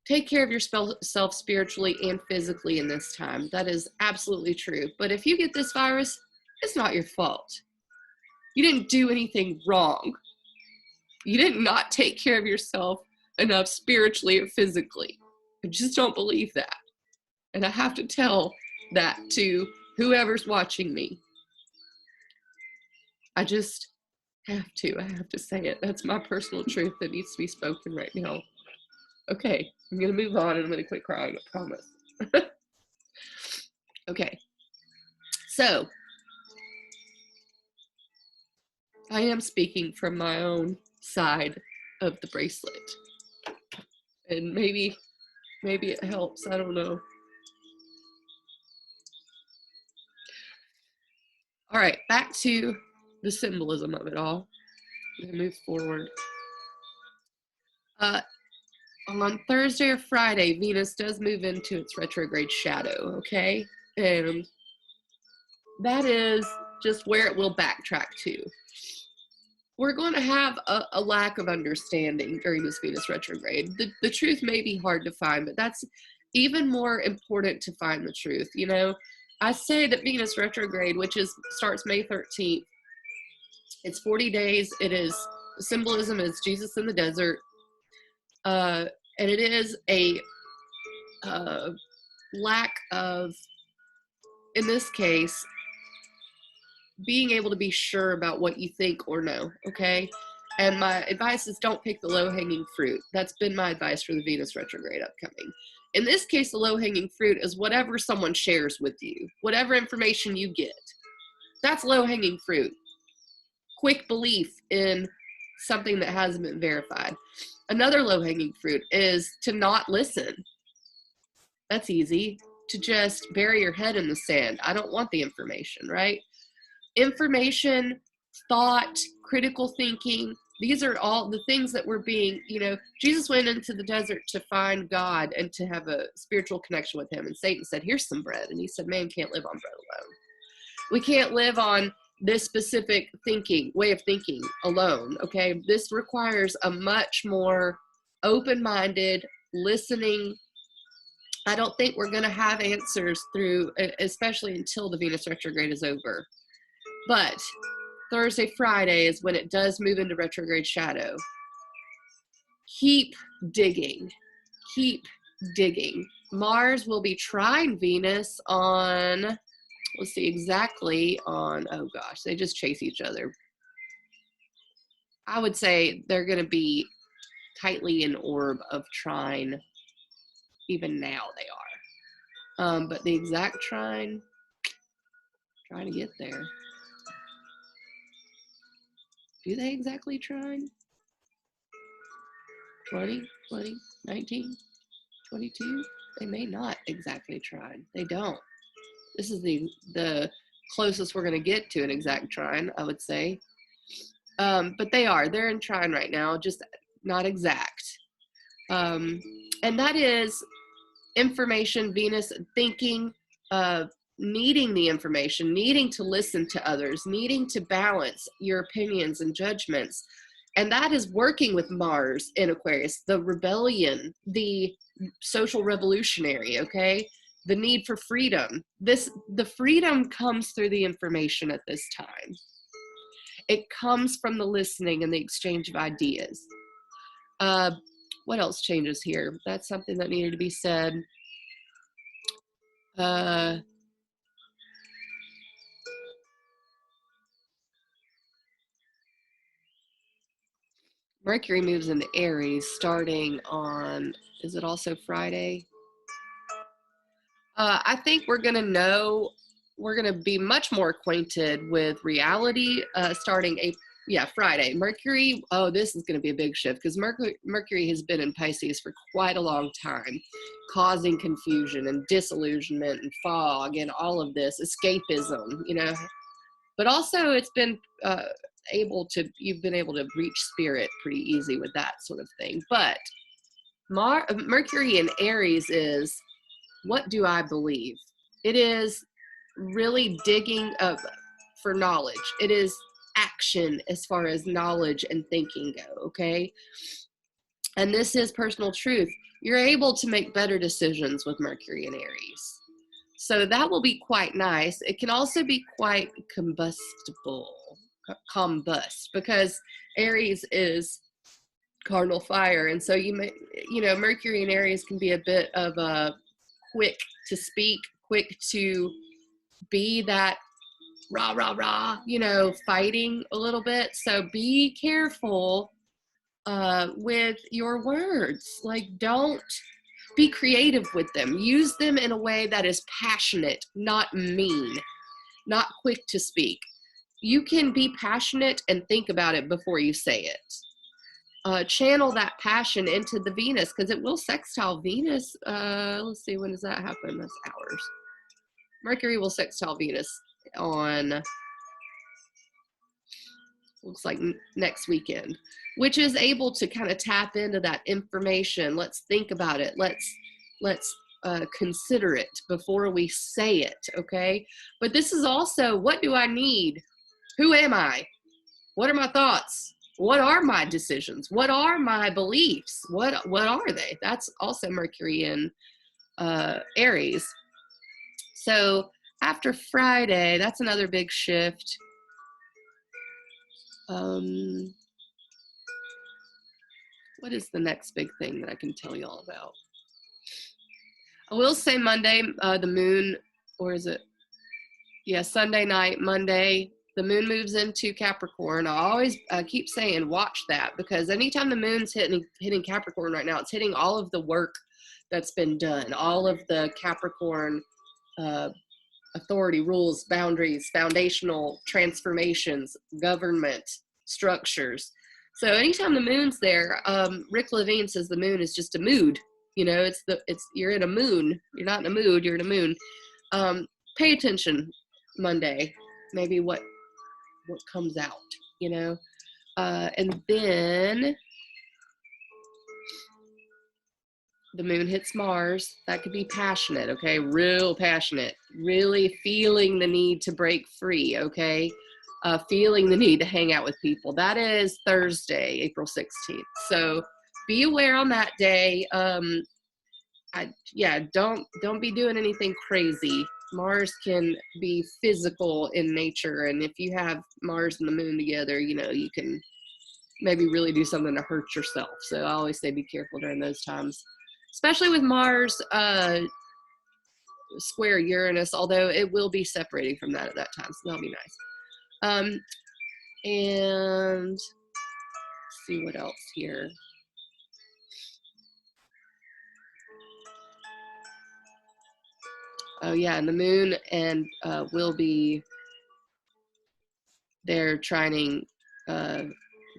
Take care of yourself spiritually and physically in this time. That is absolutely true. But if you get this virus, it's not your fault. You didn't do anything wrong. You did not take care of yourself enough spiritually or physically. I just don't believe that. And I have to tell that to whoever's watching me. I just have to say it. That's my personal truth that needs to be spoken right now. Okay, I'm going to move on and I'm going to quit crying, I promise. Okay, so I am speaking from my own side of the bracelet. And maybe it helps, I don't know. All right, back to the symbolism of it all. I'm going to move forward. On Thursday or Friday, Venus does move into its retrograde shadow, okay? And that is just where it will backtrack to. We're going to have a lack of understanding during this Venus retrograde. The truth may be hard to find, but that's even more important to find the truth. You know, I say that Venus retrograde, which starts May 13th, it's 40 days. It is, symbolism is Jesus in the desert. And it is a lack of, in this case, being able to be sure about what you think or know, okay? And my advice is don't pick the low-hanging fruit. That's been my advice for the Venus retrograde upcoming. In this case, the low-hanging fruit is whatever someone shares with you, whatever information you get. That's low-hanging fruit. Quick belief in something that hasn't been verified. Another low-hanging fruit is to not listen. That's easy. To just bury your head in the sand. I don't want the information, right? Information, thought, critical thinking, these are all the things that we're being, you know, Jesus went into the desert to find God and to have a spiritual connection with him. And Satan said, here's some bread. And he said, man can't live on bread alone. We can't live on this specific way of thinking alone, okay? This requires a much more open-minded, listening. I don't think we're going to have answers through, especially until the Venus retrograde is over. But Thursday, Friday is when it does move into retrograde shadow. Keep digging. Keep digging. Mars will be trine Venus on, let's see, exactly on, oh gosh, they just chase each other. I would say they're going to be tightly in orb of trine. Even now they are. But the exact trine, trying to get there. Do they exactly trine? 20, 20, 19, 22? They may not exactly trine. They don't. This is the closest we're going to get to an exact trine, I would say. But they're in trine right now, just not exact. And that is information, Venus thinking, needing the information, needing to listen to others, needing to balance your opinions and judgments. And that is working with Mars in Aquarius, the rebellion, the social revolutionary, okay? The need for freedom. The freedom comes through the information at this time. It comes from the listening and the exchange of ideas. What else changes here? That's something that needed to be said. Mercury moves into Aries starting on, is it also Friday? I think we're going to be much more acquainted with reality starting Friday. Mercury, oh, this is going to be a big shift because Mercury has been in Pisces for quite a long time, causing confusion and disillusionment and fog and all of this, escapism, but also it's been you've been able to reach spirit pretty easy with that sort of thing. But Mercury in Aries is, what do I believe? It is really digging up for knowledge. It is action as far as knowledge and thinking go, okay? And this is personal truth. You're able to make better decisions with Mercury in Aries. So that will be quite nice. It can also be quite combust, because Aries is cardinal fire. And so Mercury in Aries can be a bit of a quick to speak, quick to be that rah, rah, rah, fighting a little bit. So be careful with your words. Like, don't be creative with them. Use them in a way that is passionate, not mean, not quick to speak. You can be passionate and think about it before you say it. Channel that passion into the Venus, because it will sextile Venus. Let's see, when does that happen? That's hours. Mercury will sextile Venus on, looks like next weekend, which is able to kind of tap into that information. Let's think about it. Let's consider it before we say it, okay? But this is also, what do I need? Who am I? What are my thoughts? What are my decisions? What are my beliefs? What are they? That's also Mercury in Aries. So after Friday, that's another big shift. What is the next big thing that I can tell you all about? I will say Monday, the moon, or is it? Yeah, Sunday night, Monday, the moon moves into Capricorn. I always keep saying, watch that, because anytime the moon's hitting Capricorn right now, it's hitting all of the work that's been done, all of the Capricorn authority, rules, boundaries, foundational transformations, government structures. So anytime the moon's there, Rick Levine says the moon is just a mood. You're in a moon. You're not in a mood. You're in a moon. Pay attention Monday. Maybe what comes out. And then the moon hits Mars. That could be passionate, okay? Real passionate. Really feeling the need to break free, okay? Feeling the need to hang out with people. That is Thursday, April 16th. So be aware on that day. Don't be doing anything crazy. Mars can be physical in nature, and if you have Mars and the moon together, you can maybe really do something to hurt yourself. So I always say be careful during those times, especially with Mars square Uranus, although it will be separating from that at that time, so that'll be nice. And let's see what else here. Oh yeah, and the moon and will be there trining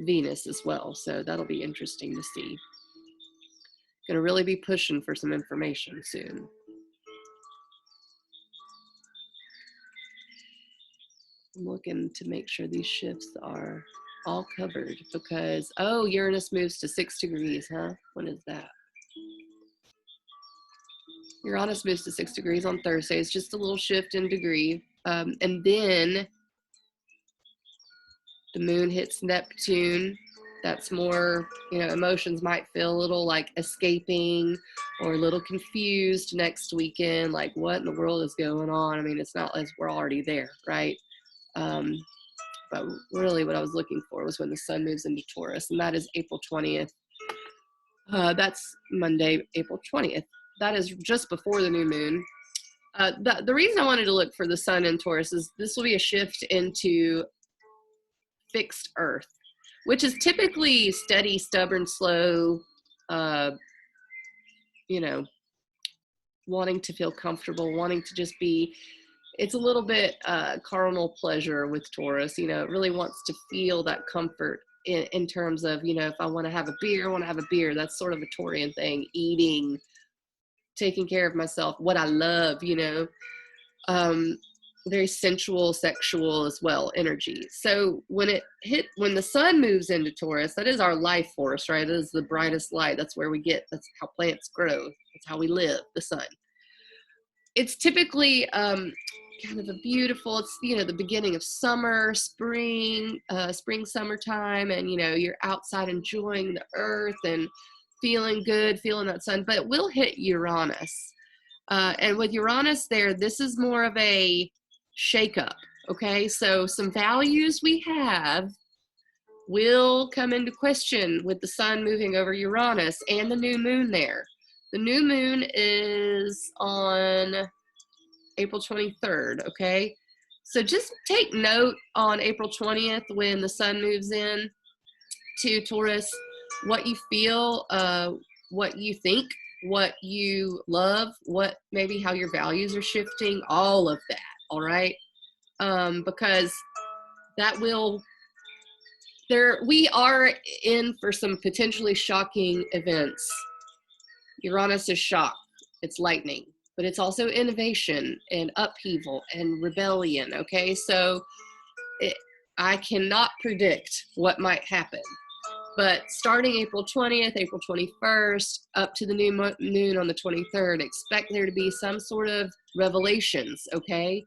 Venus as well, so that'll be interesting to see. Gonna really be pushing for some information soon. I'm looking to make sure these shifts are all covered because, Uranus moves to 6 degrees, huh? When is that? Uranus moves to 6 degrees on Thursday. It's just a little shift in degree. And then the moon hits Neptune. That's more, you know, emotions might feel a little like escaping or a little confused next weekend. Like, what in the world is going on? I mean, it's not like we're already there, right? But really what I was looking for was when the sun moves into Taurus, and that is April 20th. That's Monday, April 20th. That is just before the new moon. The reason I wanted to look for the sun in Taurus is this will be a shift into fixed earth, which is typically steady, stubborn, slow, you know, wanting to feel comfortable, wanting to just be, it's a little bit carnal pleasure with Taurus. You know, it really wants to feel that comfort in terms of, you know, if I want to have a beer, I want to have a beer. That's sort of a Taurian thing, eating, taking care of myself, what I love, you know. Very sensual, sexual as well, energy. So when the sun moves into Taurus, that is our life force, right? It is the brightest light. That's where we get, that's how plants grow. That's how we live, the sun. It's typically kind of a beautiful, it's, you know, the beginning of summer, spring, summertime, and, you know, you're outside enjoying the earth and feeling good, feeling that sun, but it will hit Uranus. And with Uranus there, this is more of a shakeup, okay? So some values we have will come into question with the sun moving over Uranus and the new moon there. The new moon is on April 23rd, okay? So just take note on April 20th when the sun moves in to Taurus, what you feel, what you think, what you love, what maybe how your values are shifting, all of that, all right? Because that will, we are in for some potentially shocking events. Uranus is shock, it's lightning, but it's also innovation and upheaval and rebellion, okay? So I cannot predict what might happen. But starting April 20th, April 21st, up to the new moon on the 23rd, expect there to be some sort of revelations, okay?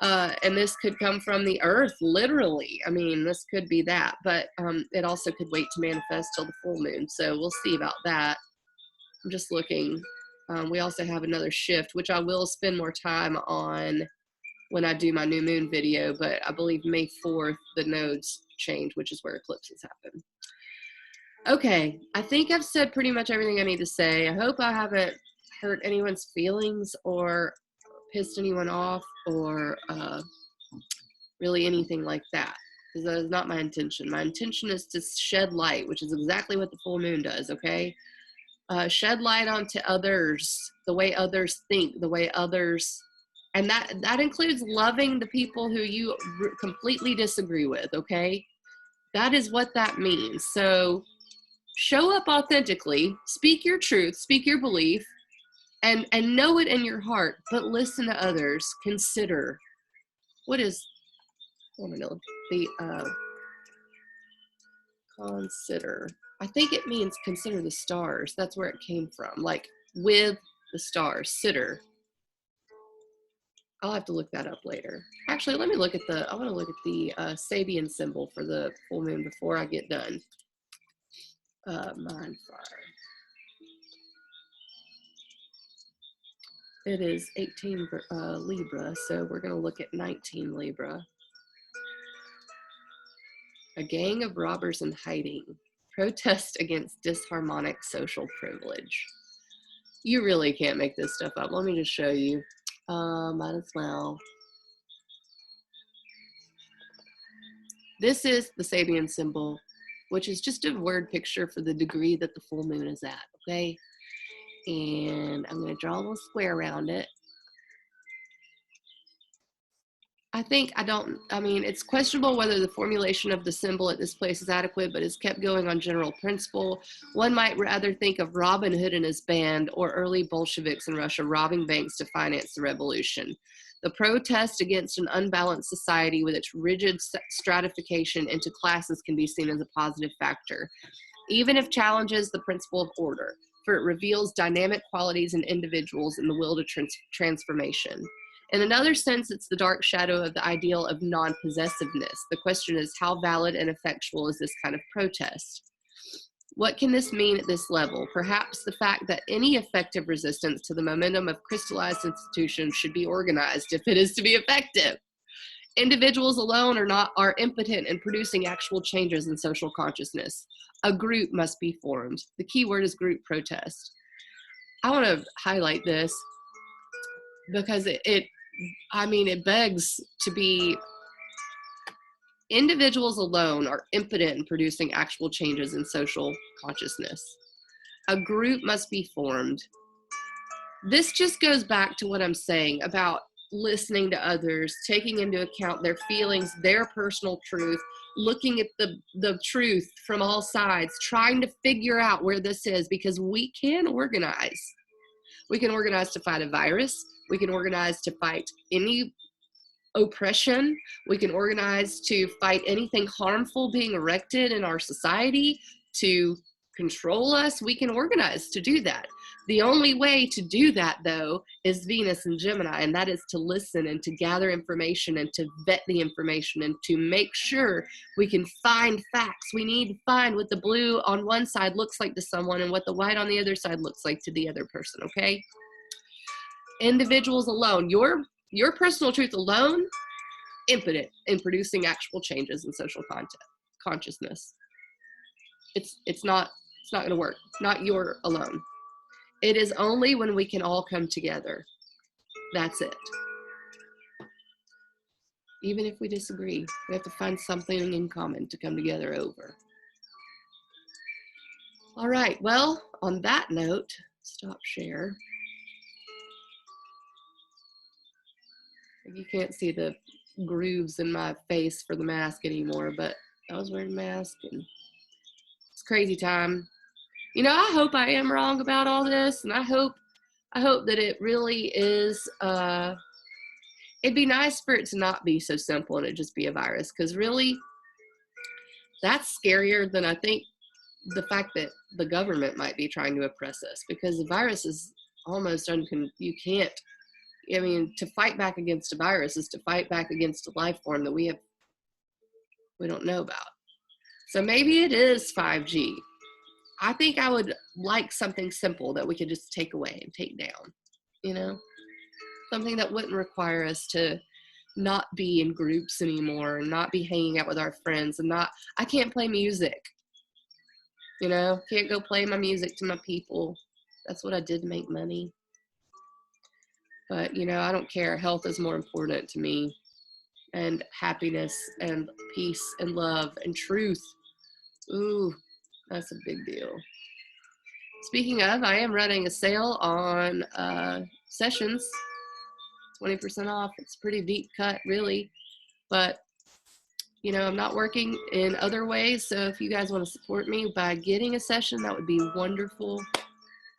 And this could come from the earth, literally. I mean, this could be that, but it also could wait to manifest till the full moon. So we'll see about that. I'm just looking. We also have another shift, which I will spend more time on when I do my new moon video, but I believe May 4th, the nodes change, which is where eclipses happen. Okay, I think I've said pretty much everything I need to say. I hope I haven't hurt anyone's feelings or pissed anyone off or really anything like that, because that is not my intention. My intention is to shed light, which is exactly what the full moon does, okay? Shed light onto others, the way others think, the way others, and that includes loving the people who you completely disagree with, okay? That is what that means. So show up authentically, speak your truth, speak your belief, and know it in your heart, but listen to others. Consider, what is, I want to know, the consider. I think it means consider the stars. That's where it came from, like with the stars, sitter. I'll have to look that up later. Actually, let me look at I want to look at the Sabian symbol for the full moon before I get done. Mind fire. It is 18 Libra, so we're going to look at 19 Libra. A gang of robbers in hiding. Protest against disharmonic social privilege. You really can't make this stuff up. Let me just show you. Might as well. This is the Sabian symbol, which is just a word picture for the degree that the full moon is at, okay? And I'm going to draw a little square around it. I mean, it's questionable whether the formulation of the symbol at this place is adequate, but it's kept going on general principle. One might rather think of Robin Hood and his band or early Bolsheviks in Russia robbing banks to finance the revolution. The protest against an unbalanced society with its rigid stratification into classes can be seen as a positive factor, even if challenges the principle of order. for it reveals dynamic qualities in individuals and the will to transformation. In another sense, it's the dark shadow of the ideal of non-possessiveness. The question is, how valid and effectual is this kind of protest? What can this mean at this level? Perhaps the fact that any effective resistance to the momentum of crystallized institutions should be organized if it is to be effective. Individuals alone are impotent in producing actual changes in social consciousness. A group must be formed. The key word is group protest. I want to highlight this because it begs to be. Individuals alone are impotent in producing actual changes in social consciousness. A group must be formed. This just goes back to what I'm saying about listening to others, taking into account their feelings, their personal truth, looking at the truth from all sides, trying to figure out where this is, because we can organize. We can organize to fight a virus. We can organize to fight any oppression. We can organize to fight anything harmful being erected in our society to control us. We can organize to do that. The only way to do that, though, is Venus and Gemini, and that is to listen and to gather information and to vet the information and to make sure we can find facts. We need to find what the blue on one side looks like to someone and what the white on the other side looks like to the other person, okay? Individuals alone, your personal truth alone, impotent in producing actual changes in social consciousness. It's not going to work. Not your alone. It is only when we can all come together. That's it. Even if we disagree, we have to find something in common to come together over. All right. Well, on that note, stop share. You can't see the grooves in my face for the mask anymore, but I was wearing a mask and it's crazy time. You know, I hope I am wrong about all this, and I hope that it really is, it'd be nice for it to not be so simple and it just be a virus, because really, that's scarier than I think the fact that the government might be trying to oppress us, because the virus is almost you can't, I mean, to fight back against a virus is to fight back against a life form that we don't know about. So maybe it is 5G. I think I would like something simple that we could just take away and take down, you know, something that wouldn't require us to not be in groups anymore and not be hanging out with our friends and I can't play music, you know, can't go play my music to my people. That's what I did to make money. But, you know, I don't care. Health is more important to me, and happiness and peace and love and truth. Ooh, that's a big deal. Speaking of, I am running a sale on sessions, 20% off. It's pretty deep cut, really. But, you know, I'm not working in other ways. So if you guys want to support me by getting a session, that would be wonderful.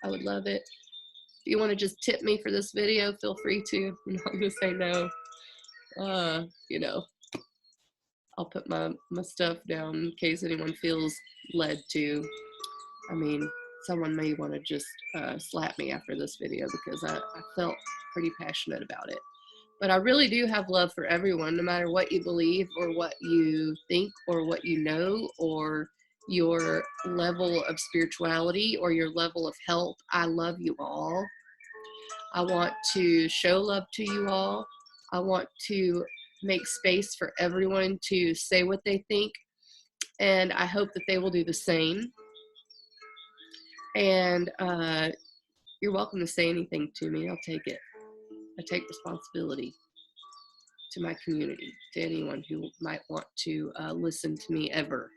I would love it. If you want to just tip me for this video, feel free to. I'm not going to say no. You know, I'll put my stuff down in case anyone feels led to. I mean, someone may want to just slap me after this video because I felt pretty passionate about it. But I really do have love for everyone, no matter what you believe or what you think or what you know or your level of spirituality or your level of health. I love you all. I want to show love to you all. I want to make space for everyone to say what they think, and I hope that they will do the same. And you're welcome to say anything to me. I'll take it. I take responsibility to my community, to anyone who might want to listen to me ever.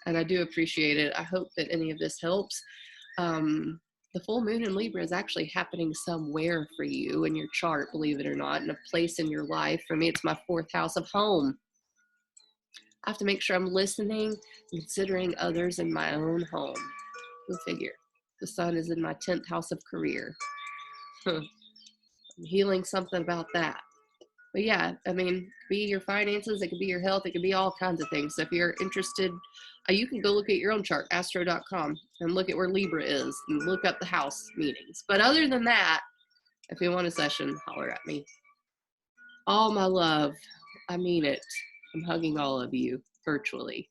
And I do appreciate it. I hope that any of this helps. The full moon in Libra is actually happening somewhere for you in your chart, believe it or not, in a place in your life. For me, it's my 4th house of home. I have to make sure I'm listening, considering others in my own home. Go figure. The sun is in my 10th house of career. I'm healing something about that. But yeah, I mean, it could be your finances, it could be your health, it could be all kinds of things. So if you're interested, you can go look at your own chart, astro.com, and look at where Libra is and look up the house meetings. But other than that, if you want a session, holler at me. All my love. I mean it. I'm hugging all of you virtually.